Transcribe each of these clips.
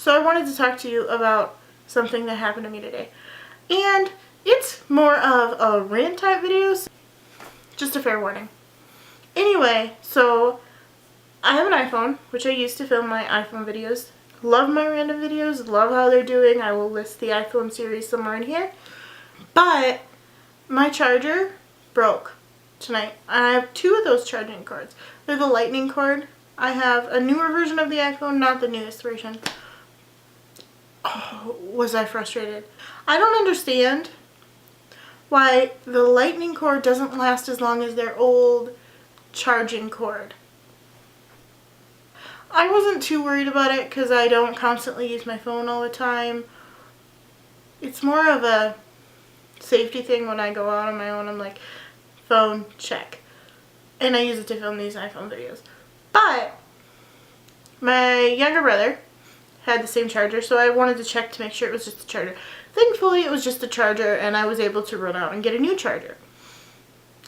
So I wanted to talk to you about something that happened to me today. And it's more of a rant type video, so just a fair warning. Anyway, so I have an iPhone, which I use to film my iPhone videos. Love my random videos, love how they're doing. I will list the iPhone series somewhere in here. But my charger broke tonight. I have two of those charging cords. They're the lightning cord. I have a newer version of the iPhone, not the newest version. Oh, was I frustrated. I don't understand why the lightning cord doesn't last as long as their old charging cord. I wasn't too worried about it because I don't constantly use my phone all the time. It's more of a safety thing when I go out on my own. I'm like, phone, check. And I use it to film these iPhone videos. But my younger brother had the same charger, so I wanted to check to make sure it was just a charger. Thankfully, it was just a charger, and I was able to run out and get a new charger.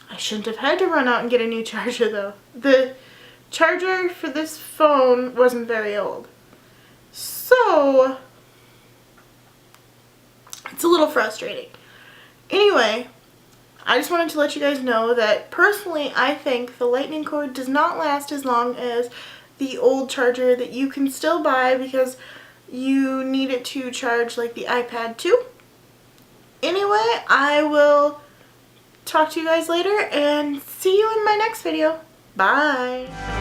I shouldn't have had to run out and get a new charger, though. The charger for this phone wasn't very old. So, it's a little frustrating. Anyway, I just wanted to let you guys know that personally, I think the lightning cord does not last as long as the old charger that you can still buy because you need it to charge like the iPad too. Anyway, I will talk to you guys later and see you in my next video. Bye!